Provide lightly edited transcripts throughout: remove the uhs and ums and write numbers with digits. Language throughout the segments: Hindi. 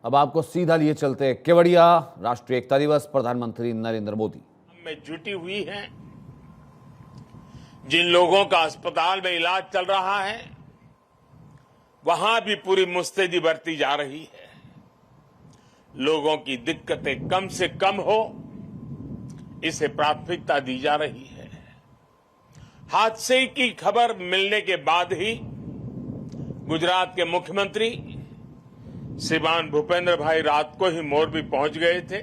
अब आपको सीधा लिए चलते हैं केवड़िया। राष्ट्रीय एकता दिवस, प्रधानमंत्री नरेंद्र मोदी में जुटी हुई है। जिन लोगों का अस्पताल में इलाज चल रहा है, वहां भी पूरी मुस्तैदी बरती जा रही है। लोगों की दिक्कतें कम से कम हो, इसे प्राथमिकता दी जा रही है। हादसे की खबर मिलने के बाद ही गुजरात के मुख्यमंत्री श्रीमान भूपेंद्र भाई रात को ही मोरबी पहुंच गए थे।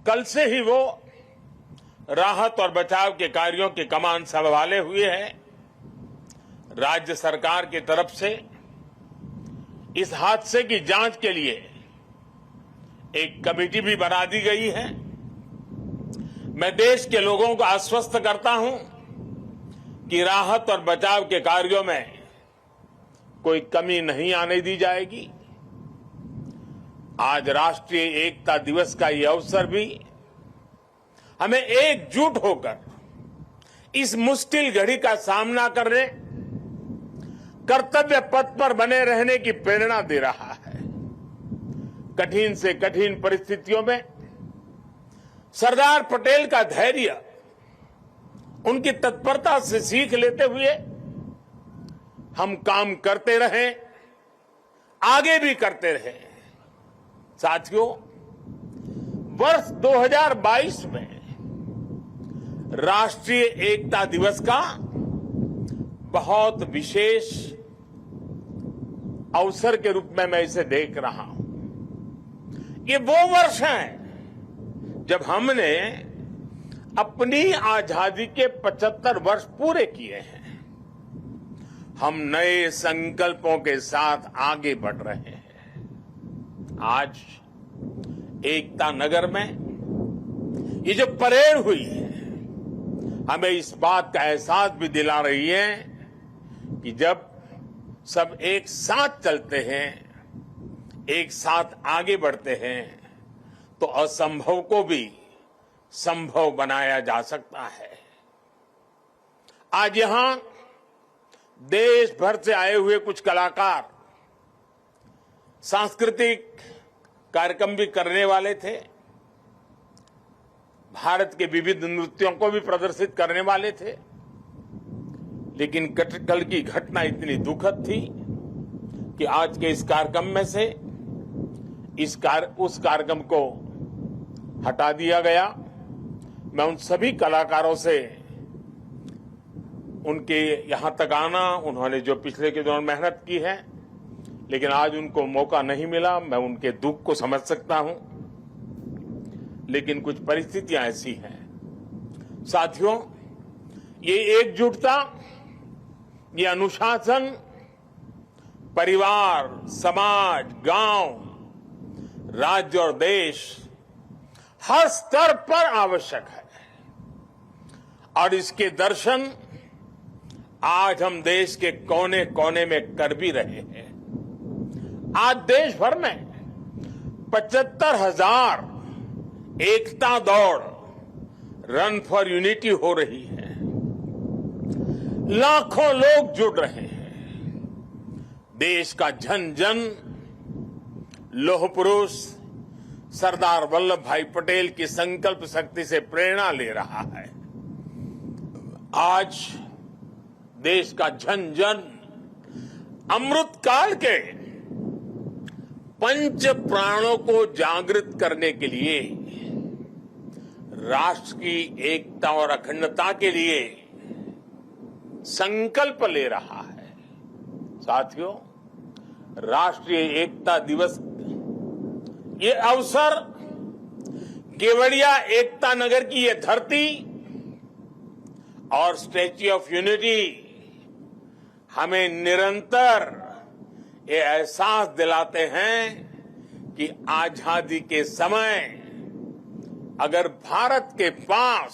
कल से ही वो राहत और बचाव के कार्यों की कमान संभाले हुए हैं। राज्य सरकार की तरफ से इस हादसे की जांच के लिए एक कमेटी भी बना दी गई है। मैं देश के लोगों को आश्वस्त करता हूं कि राहत और बचाव के कार्यों में कोई कमी नहीं आने दी जाएगी। आज राष्ट्रीय एकता दिवस का ये अवसर भी हमें एकजुट होकर इस मुश्किल घड़ी का सामना करने, कर्तव्य पथ पर बने रहने की प्रेरणा दे रहा है। कठिन से कठिन परिस्थितियों में सरदार पटेल का धैर्य, उनकी तत्परता से सीख लेते हुए हम काम करते रहें, आगे भी करते रहें। साथियों, वर्ष 2022 में राष्ट्रीय एकता दिवस का बहुत विशेष अवसर के रूप में मैं इसे देख रहा हूं। ये वो वर्ष है जब हमने अपनी आजादी के 75 वर्ष पूरे किए हैं। हम नए संकल्पों के साथ आगे बढ़ रहे हैं। आज एकता नगर में ये जो परेड हुई है, हमें इस बात का एहसास भी दिला रही है कि जब सब एक साथ चलते हैं, एक साथ आगे बढ़ते हैं, तो असंभव को भी संभव बनाया जा सकता है। आज यहां देश भर से आए हुए कुछ कलाकार सांस्कृतिक कार्यक्रम भी करने वाले थे। भारत के विविध नृत्यों को भी प्रदर्शित करने वाले थे, लेकिन कल की घटना इतनी दुखद थी कि आज के इस कार्यक्रम में से उस कार्यक्रम को हटा दिया गया। मैं उन सभी कलाकारों से उनके यहां तक आना, उन्होंने जो पिछले के दौरान मेहनत की है, लेकिन आज उनको मौका नहीं मिला, मैं उनके दुख को समझ सकता हूं। लेकिन कुछ परिस्थितियां ऐसी हैं। साथियों, ये एकजुटता, ये अनुशासन परिवार, समाज, गांव, राज्य और देश हर स्तर पर आवश्यक है। और इसके दर्शन आज हम देश के कोने कोने में कर भी रहे हैं। आज देश भर में 75,000 एकता दौड़, रन फॉर यूनिटी हो रही है। लाखों लोग जुड़ रहे हैं। देश का जन जन लौह पुरुष सरदार वल्लभ भाई पटेल की संकल्प शक्ति से प्रेरणा ले रहा है। आज देश का जन जन अमृत काल के पंच प्राणों को जागृत करने के लिए, राष्ट्र की एकता और अखंडता के लिए संकल्प ले रहा है। साथियों, राष्ट्रीय एकता दिवस ये अवसर केवड़िया एकता नगर की ये धरती और स्टैच्यू ऑफ यूनिटी हमें निरंतर ये एहसास दिलाते हैं कि आजादी के समय अगर भारत के पास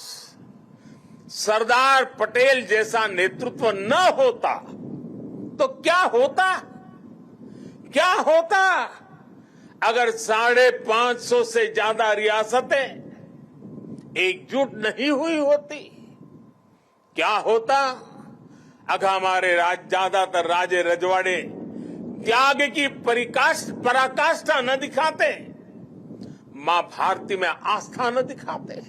सरदार पटेल जैसा नेतृत्व न होता तो क्या होता? क्या होता अगर 550 से ज्यादा रियासतें एकजुट नहीं हुई होती? क्या होता अगर हमारे ज्यादातर राजे रजवाड़े त्याग की पराकाष्ठा न दिखाते, मां भारती में आस्था न दिखाते,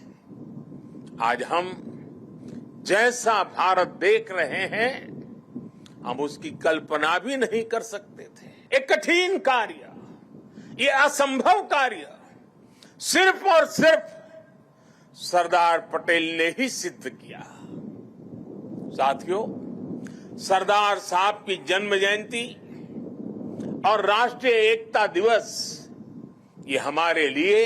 आज हम जैसा भारत देख रहे हैं हम उसकी कल्पना भी नहीं कर सकते थे। एक कठिन कार्य, ये असंभव कार्य सिर्फ और सिर्फ सरदार पटेल ने ही सिद्ध किया। साथियों, सरदार साहब की जन्म जयंती और राष्ट्रीय एकता दिवस ये हमारे लिए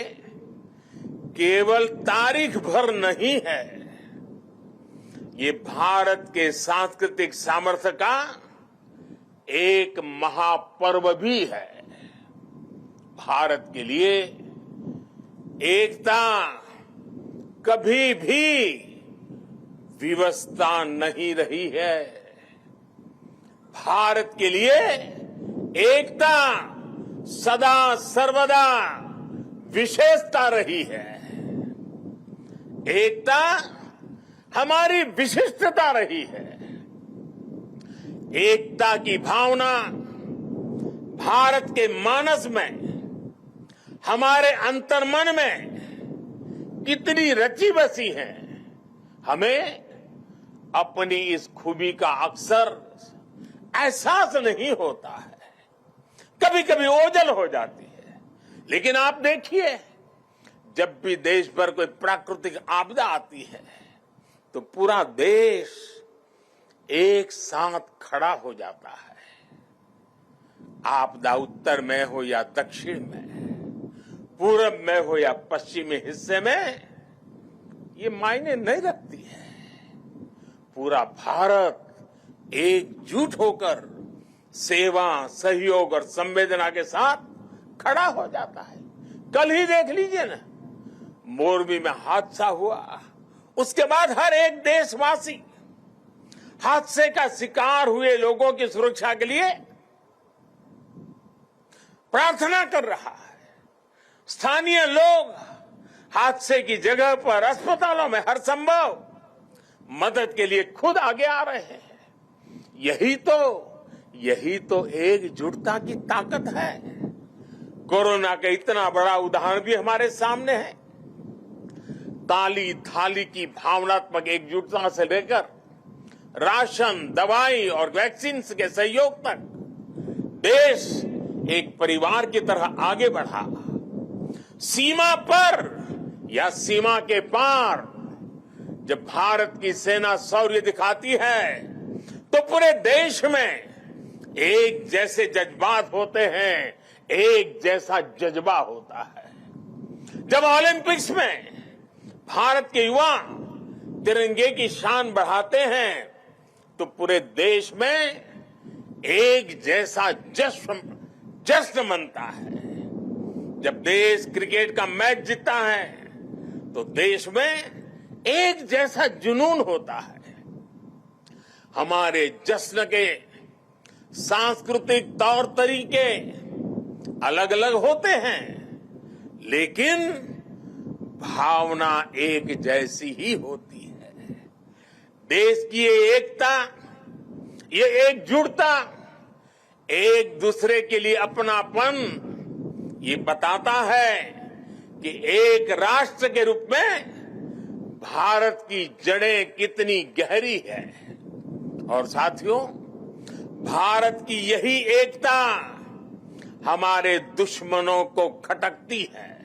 केवल तारीख भर नहीं है, ये भारत के सांस्कृतिक सामर्थ्य का एक महापर्व भी है। भारत के लिए एकता कभी भी विवशता नहीं रही है। भारत के लिए एकता सदा सर्वदा विशेषता रही है। एकता हमारी विशिष्टता रही है। एकता की भावना भारत के मानस में, हमारे अंतर्मन में कितनी रची बसी है, हमें अपनी इस खूबी का अक्सर एहसास नहीं होता है। कभी कभी ओझल हो जाती है, लेकिन आप देखिए, जब भी देश पर कोई प्राकृतिक आपदा आती है तो पूरा देश एक साथ खड़ा हो जाता है। आपदा उत्तर में हो या दक्षिण में, पूरब में हो या पश्चिमी हिस्से में, ये मायने नहीं रखती है। पूरा भारत एकजुट होकर सेवा, सहयोग और संवेदना के साथ खड़ा हो जाता है। कल ही देख लीजिए ना, मोरबी में हादसा हुआ, उसके बाद हर एक देशवासी हादसे का शिकार हुए लोगों की सुरक्षा के लिए प्रार्थना कर रहा है। स्थानीय लोग हादसे की जगह पर अस्पतालों में हर संभव मदद के लिए खुद आगे आ रहे हैं। यही तो एकजुटता की ताकत है। कोरोना का इतना बड़ा उदाहरण भी हमारे सामने है। ताली थाली की भावनात्मक एकजुटता से लेकर राशन, दवाई और वैक्सीन के सहयोग तक देश एक परिवार की तरह आगे बढ़ा। सीमा पर या सीमा के पार जब भारत की सेना शौर्य दिखाती है तो पूरे देश में एक जैसे जज्बात होते हैं, एक जैसा जज्बा होता है। जब ओलंपिक्स में भारत के युवा तिरंगे की शान बढ़ाते हैं तो पूरे देश में एक जैसा जश्न मनता है। जब देश क्रिकेट का मैच जीतता है तो देश में एक जैसा जुनून होता है। हमारे जश्न के सांस्कृतिक तौर तरीके अलग अलग होते हैं, लेकिन भावना एक जैसी ही होती है। देश की ये एकता, ये एकजुटता, एक दूसरे के लिए अपनापन, ये बताता है कि एक राष्ट्र के रूप में भारत की जड़ें कितनी गहरी है। और साथियों, भारत की यही एकता हमारे दुश्मनों को खटकती है।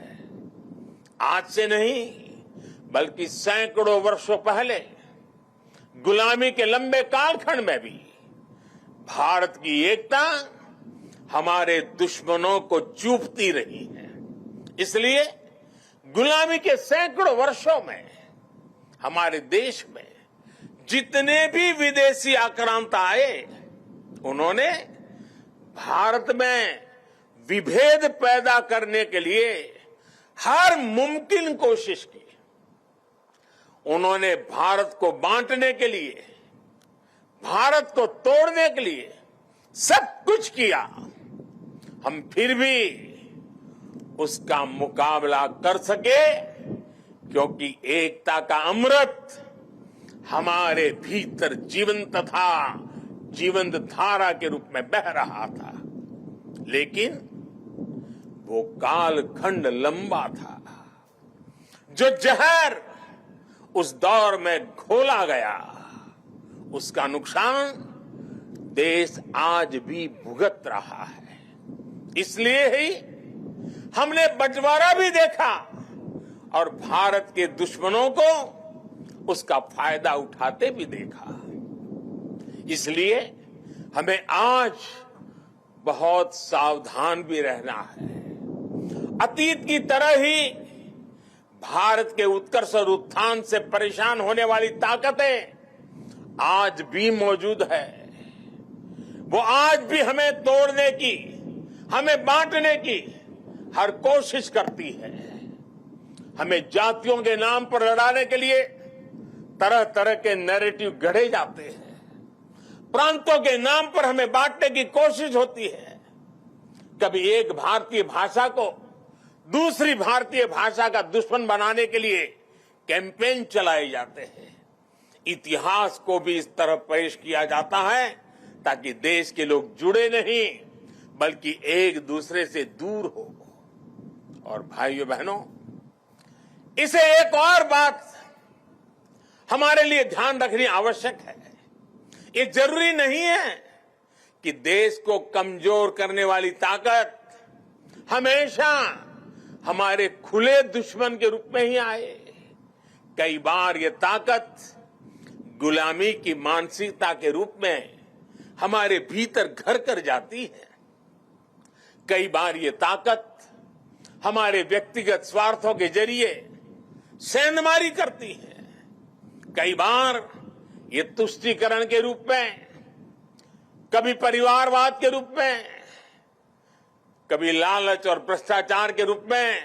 आज से नहीं, बल्कि सैकड़ों वर्षों पहले गुलामी के लंबे कालखंड में भी भारत की एकता हमारे दुश्मनों को चूपती रही है। इसलिए गुलामी के सैकड़ों वर्षों में हमारे देश में जितने भी विदेशी आक्रांता आए, उन्होंने भारत में विभेद पैदा करने के लिए हर मुमकिन कोशिश की। उन्होंने भारत को बांटने के लिए, भारत को तोड़ने के लिए सब कुछ किया। हम फिर भी उसका मुकाबला कर सके क्योंकि एकता का अमृत हमारे भीतर जीवंत था, जीवंत धारा के रूप में बह रहा था। लेकिन वो कालखंड लंबा था। जो जहर उस दौर में घोला गया, उसका नुकसान देश आज भी भुगत रहा है। इसलिए ही हमने बंटवारा भी देखा और भारत के दुश्मनों को उसका फायदा उठाते भी देखा। इसलिए हमें आज बहुत सावधान भी रहना है। अतीत की तरह ही भारत के उत्कर्ष और उत्थान से परेशान होने वाली ताकतें आज भी मौजूद है। वो आज भी हमें तोड़ने की, हमें बांटने की हर कोशिश करती है। हमें जातियों के नाम पर लड़ाने के लिए तरह तरह के नैरेटिव गढ़े जाते हैं। प्रांतों के नाम पर हमें बांटने की कोशिश होती है। कभी एक भारतीय भाषा को दूसरी भारतीय भाषा का दुश्मन बनाने के लिए कैंपेन चलाए जाते हैं। इतिहास को भी इस तरह पेश किया जाता है ताकि देश के लोग जुड़े नहीं बल्कि एक दूसरे से दूर हो। और भाइयों बहनों, इसे एक और बात हमारे लिए ध्यान रखनी आवश्यक है। ये जरूरी नहीं है कि देश को कमजोर करने वाली ताकत हमेशा हमारे खुले दुश्मन के रूप में ही आए। कई बार ये ताकत गुलामी की मानसिकता के रूप में हमारे भीतर घर कर जाती है। कई बार ये ताकत हमारे व्यक्तिगत स्वार्थों के जरिए सेंधमारी करती है। कई बार ये तुष्टीकरण के रूप में, कभी परिवारवाद के रूप में, कभी लालच और भ्रष्टाचार के रूप में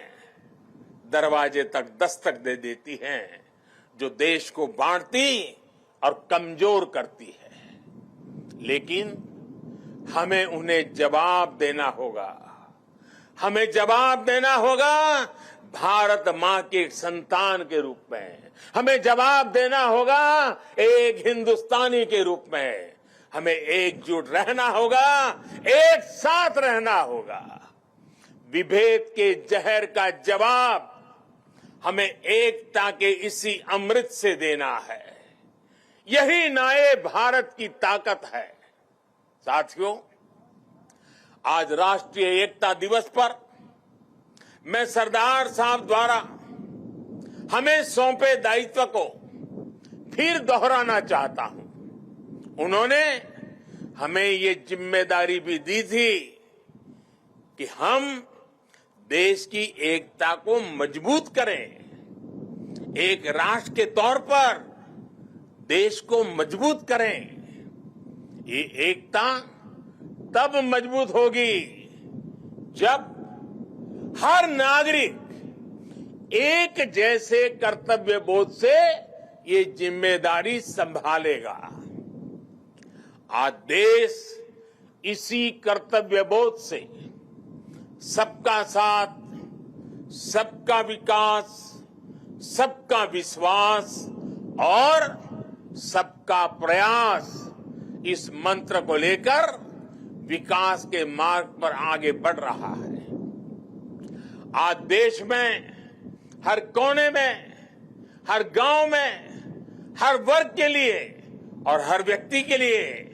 दरवाजे तक दस्तक दे देती है, जो देश को बांटती और कमजोर करती है। लेकिन हमें उन्हें जवाब देना होगा। हमें जवाब देना होगा भारत मां के एक संतान के रूप में। हमें जवाब देना होगा एक हिंदुस्तानी के रूप में। हमें एकजुट रहना होगा, एक साथ रहना होगा। विभेद के जहर का जवाब हमें एकता के इसी अमृत से देना है। यही नए भारत की ताकत है। साथियों, आज राष्ट्रीय एकता दिवस पर मैं सरदार साहब द्वारा हमें सौंपे दायित्व को फिर दोहराना चाहता हूं। उन्होंने हमें ये जिम्मेदारी भी दी थी कि हम देश की एकता को मजबूत करें। एक राष्ट्र के तौर पर देश को मजबूत करें। ये एकता तब मजबूत होगी जब हर नागरिक एक जैसे कर्तव्य बोध से ये जिम्मेदारी संभालेगा। आज देश इसी कर्तव्य बोध से सबका साथ, सबका विकास, सबका विश्वास और सबका प्रयास, इस मंत्र को लेकर विकास के मार्ग पर आगे बढ़ रहा है। आज देश में हर कोने में, हर गांव में, हर वर्ग के लिए और हर व्यक्ति के लिए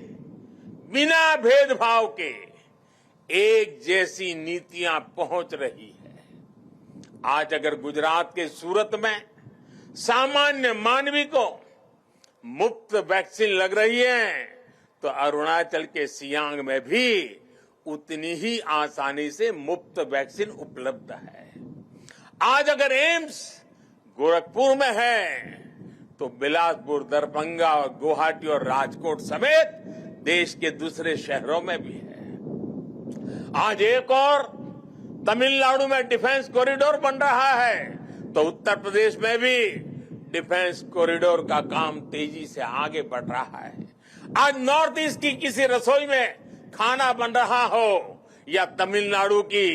बिना भेदभाव के एक जैसी नीतियां पहुंच रही है। आज अगर गुजरात के सूरत में सामान्य मानवी को मुफ्त वैक्सीन लग रही है, तो अरुणाचल के सियांग में भी उतनी ही आसानी से मुफ्त वैक्सीन उपलब्ध है। आज अगर एम्स गोरखपुर में है, तो बिलासपुर, दरभंगा और गुवाहाटी और राजकोट समेत देश के दूसरे शहरों में भी है। आज एक और तमिलनाडु में डिफेंस कॉरिडोर बन रहा है, तो उत्तर प्रदेश में भी डिफेंस कॉरिडोर का काम तेजी से आगे बढ़ रहा है। आज नॉर्थ ईस्ट की किसी रसोई में खाना बन रहा हो या तमिलनाडु की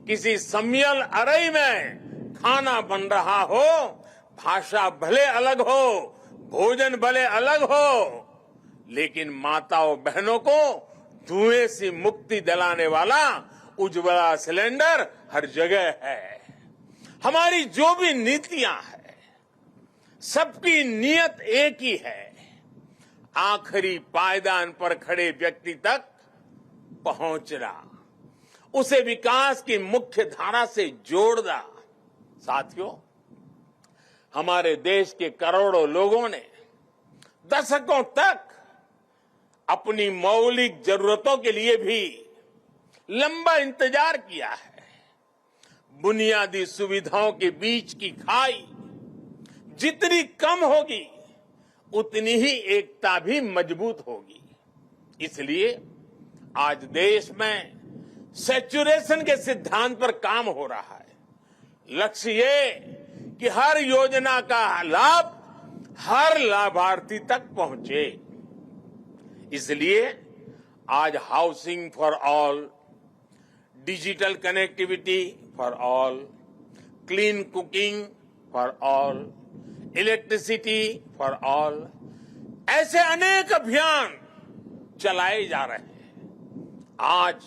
किसी सम्मियल अरई में खाना बन रहा हो, भाषा भले अलग हो, भोजन भले अलग हो, लेकिन माताओं बहनों को धुएं से मुक्ति दिलाने वाला उज्ज्वला सिलेंडर हर जगह है। हमारी जो भी नीतियां हैं, सबकी नीयत एक ही है, आखिरी पायदान पर खड़े व्यक्ति तक पहुंचना, उसे विकास की मुख्य धारा से जोड़ना। साथियों, हमारे देश के करोड़ों लोगों ने दशकों तक अपनी मौलिक जरूरतों के लिए भी लंबा इंतजार किया है। बुनियादी सुविधाओं के बीच की खाई जितनी कम होगी, उतनी ही एकता भी मजबूत होगी। इसलिए आज देश में सैचुरेशन के सिद्धांत पर काम हो रहा है। लक्ष्य ये कि हर योजना का लाभ हर लाभार्थी तक पहुंचे। इसलिए आज housing for all, digital connectivity for all, clean cooking for all, electricity for all, ऐसे अनेक अभियान चलाए जा रहे हैं। आज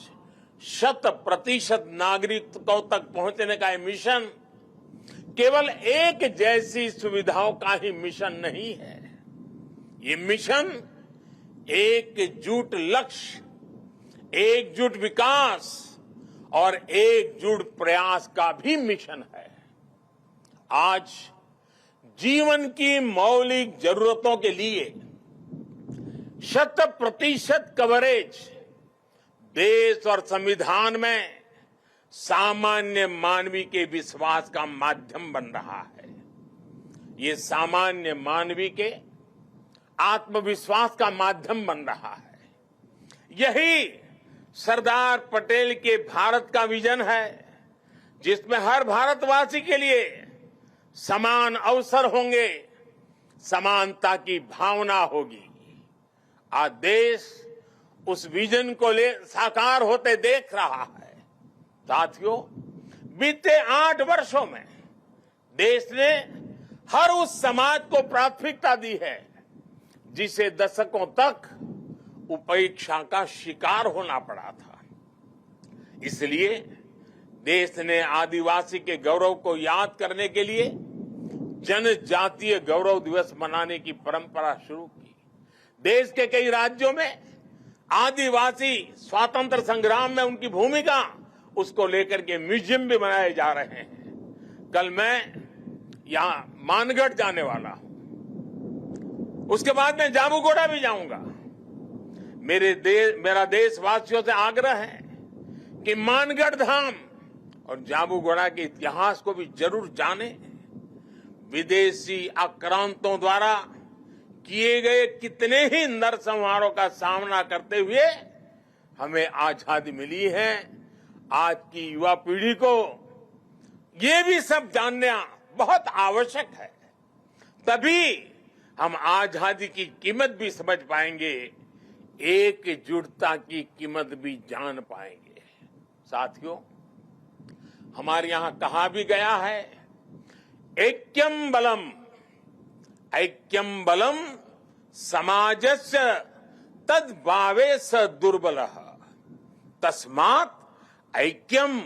100% नागरिकों तक पहुंचने का ये मिशन केवल एक जैसी सुविधाओं का ही मिशन नहीं है। ये मिशन एकजुट लक्ष्य, एकजुट विकास और एकजुट प्रयास का भी मिशन है। आज जीवन की मौलिक जरूरतों के लिए 100% कवरेज देश और संविधान में सामान्य मानवी के विश्वास का माध्यम बन रहा है। ये सामान्य मानवी के आत्मविश्वास का माध्यम बन रहा है। यही सरदार पटेल के भारत का विजन है, जिसमें हर भारतवासी के लिए समान अवसर होंगे, समानता की भावना होगी। आज देश उस विजन को साकार होते देख रहा है। साथियों, बीते 8 वर्षों में देश ने हर उस समाज को प्राथमिकता दी है जिसे दशकों तक उपेक्षा का शिकार होना पड़ा था। इसलिए देश ने आदिवासी के गौरव को याद करने के लिए जनजातीय गौरव दिवस मनाने की परंपरा शुरू की। देश के कई राज्यों में आदिवासी स्वातंत्र संग्राम में उनकी भूमिका, उसको लेकर के म्यूजियम भी बनाए जा रहे हैं। कल मैं यहां मानगढ़ जाने वाला हूं, उसके बाद मैं जाबूगोड़ा भी जाऊंगा। मेरा देशवासियों से आग्रह है कि मानगढ़ धाम और जाबूगोड़ा के इतिहास को भी जरूर जानें। विदेशी आक्रांतों द्वारा किए गए कितने ही नरसंहारों का सामना करते हुए हमें आजादी मिली है। आज की युवा पीढ़ी को ये भी सब जानना बहुत आवश्यक है, तभी हम आजादी की कीमत भी समझ पाएंगे, एकजुटता की कीमत भी जान पाएंगे। साथियों, हमारे यहां कहा भी गया है, ऐक्यम बलम समाजस्य तद्भावे स दुर्बलः तस्मात् ऐक्यम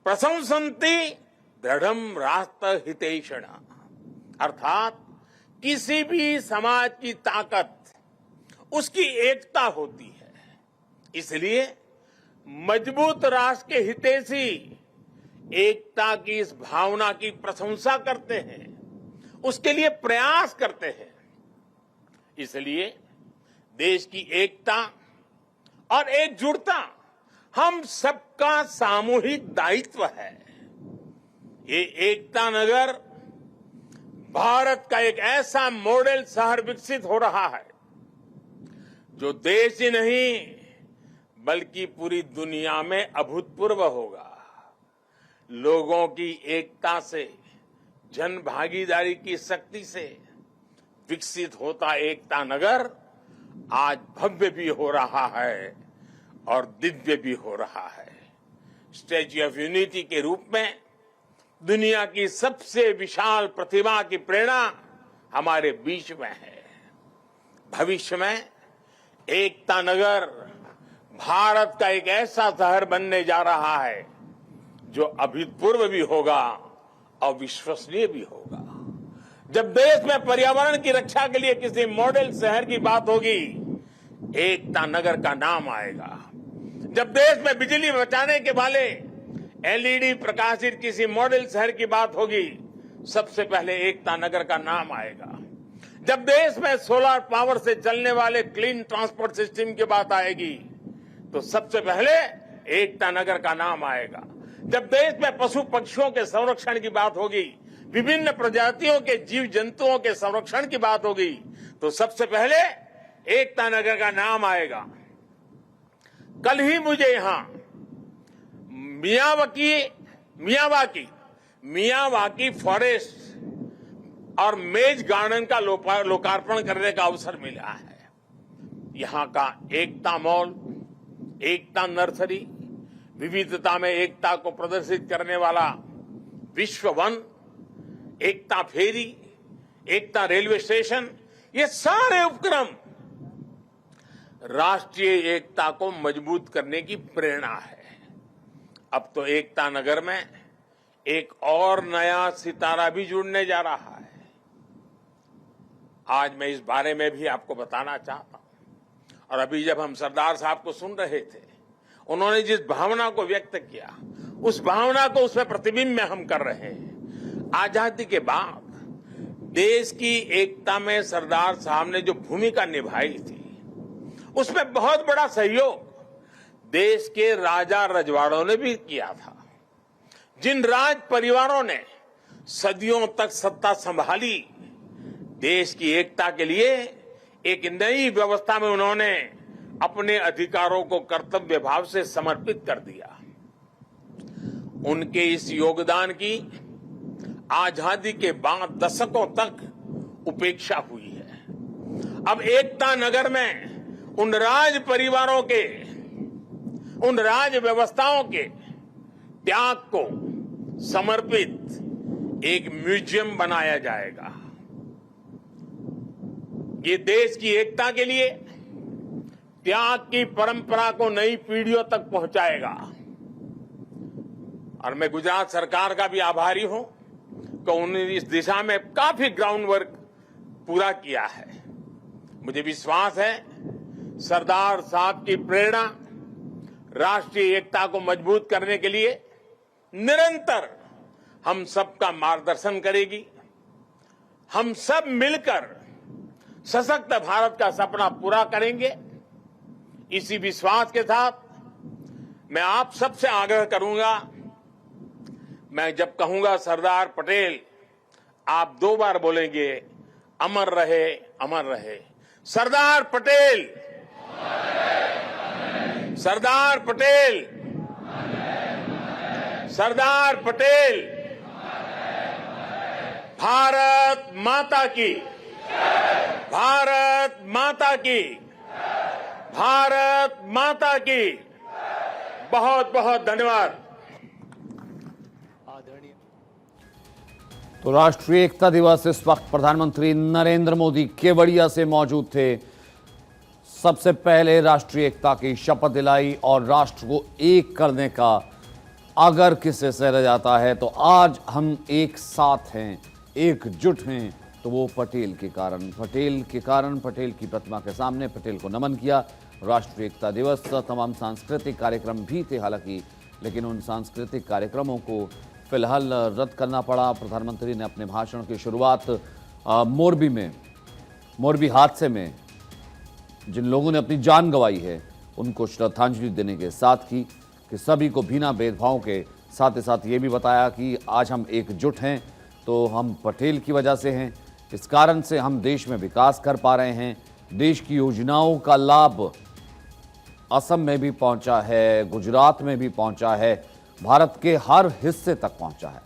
प्रशंसन्ति दृढ़म राष्ट्र हितैषिण। अर्थात किसी भी समाज की ताकत उसकी एकता होती है। इसलिए मजबूत राष्ट्र के हितैषी एकता की इस भावना की प्रशंसा करते हैं, उसके लिए प्रयास करते हैं। इसलिए देश की एकता और एकजुटता हम सबका सामूहिक दायित्व है। ये एकता नगर भारत का एक ऐसा मॉडल शहर विकसित हो रहा है जो देश ही नहीं बल्कि पूरी दुनिया में अभूतपूर्व होगा। लोगों की एकता से, जन भागीदारी की शक्ति से विकसित होता एकता नगर आज भव्य भी हो रहा है और दिव्य भी हो रहा है। स्टैच्यू ऑफ यूनिटी के रूप में दुनिया की सबसे विशाल प्रतिमा की प्रेरणा हमारे बीच में है। भविष्य में एकता नगर भारत का एक ऐसा शहर बनने जा रहा है जो अभूतपूर्व भी होगा और विश्वसनीय भी होगा। जब देश में पर्यावरण की रक्षा के लिए किसी मॉडल शहर की बात होगी, एकता नगर का नाम आएगा। जब देश में बिजली बचाने के वाले एलईडी प्रकाशित किसी मॉडल शहर की बात होगी, सबसे पहले एकता नगर का नाम आएगा। जब देश में सोलर पावर से चलने वाले क्लीन ट्रांसपोर्ट सिस्टम की बात आएगी, तो सबसे पहले एकता नगर का नाम आएगा। जब देश में पशु पक्षियों के संरक्षण की बात होगी, विभिन्न प्रजातियों के जीव जंतुओं के संरक्षण की बात होगी, तो सबसे पहले एकता नगर का नाम आएगा। कल ही मुझे यहां मियावाकी फॉरेस्ट और मेज गार्डन का लोकार्पण करने का अवसर मिला है। यहां का एकता मॉल, एकता नर्सरी, विविधता में एकता को प्रदर्शित करने वाला विश्व वन, एकता फेरी, एकता रेलवे स्टेशन, ये सारे उपक्रम राष्ट्रीय एकता को मजबूत करने की प्रेरणा है। अब तो एकता नगर में एक और नया सितारा भी जुड़ने जा रहा है। आज मैं इस बारे में भी आपको बताना चाहता हूं। और अभी जब हम सरदार साहब को सुन रहे थे, उन्होंने जिस भावना को व्यक्त किया, उस भावना को उसमें प्रतिबिंब में हम कर रहे हैं। आजादी के बाद देश की एकता में सरदार साहब ने जो भूमिका निभाई थी, उसमें बहुत बड़ा सहयोग देश के राजा रजवाड़ों ने भी किया था। जिन राज परिवारों ने सदियों तक सत्ता संभाली, देश की एकता के लिए एक नई व्यवस्था में उन्होंने अपने अधिकारों को कर्तव्य भाव से समर्पित कर दिया। उनके इस योगदान की आजादी के बाद दशकों तक उपेक्षा हुई है। अब एकता नगर में उन राज परिवारों के, उन राज व्यवस्थाओं के त्याग को समर्पित एक म्यूजियम बनाया जाएगा। ये देश की एकता के लिए त्याग की परंपरा को नई पीढ़ियों तक पहुंचाएगा। और मैं गुजरात सरकार का भी आभारी हूं कि उन्होंने इस दिशा में काफी ग्राउंड वर्क पूरा किया है। मुझे विश्वास है सरदार साहब की प्रेरणा राष्ट्रीय एकता को मजबूत करने के लिए निरंतर हम सबका मार्गदर्शन करेगी। हम सब मिलकर सशक्त भारत का सपना पूरा करेंगे। इसी विश्वास के साथ मैं आप सबसे आग्रह करूंगा, मैं जब कहूंगा सरदार पटेल, आप 2 बार बोलेंगे, अमर रहे, अमर रहे। सरदार पटेल, सरदार पटेल, सरदार पटेल। भारत माता की, भारत माता की, भारत माता की। बहुत बहुत धन्यवाद। तो राष्ट्रीय एकता दिवस इस वक्त प्रधानमंत्री नरेंद्र मोदी केवड़िया से मौजूद थे। सबसे पहले राष्ट्रीय एकता की शपथ दिलाई और राष्ट्र को एक करने का अगर किसी से रह जाता है तो आज हम एक साथ हैं, एकजुट हैं, तो वो पटेल के कारण, पटेल की प्रतिमा के सामने पटेल को नमन किया। राष्ट्रीय एकता दिवस तमाम सांस्कृतिक कार्यक्रम भी थे हालांकि, लेकिन उन सांस्कृतिक कार्यक्रमों को फिलहाल रद्द करना पड़ा। प्रधानमंत्री ने अपने भाषण की शुरुआत मोरबी हादसे में जिन लोगों ने अपनी जान गंवाई है उनको श्रद्धांजलि देने के साथ की कि सभी को बिना भेदभाव के, साथ ही साथ ये भी बताया कि आज हम एकजुट हैं तो हम पटेल की वजह से हैं। इस कारण से हम देश में विकास कर पा रहे हैं। देश की योजनाओं का लाभ असम में भी पहुंचा है, गुजरात में भी पहुंचा है, भारत के हर हिस्से तक पहुंचा है।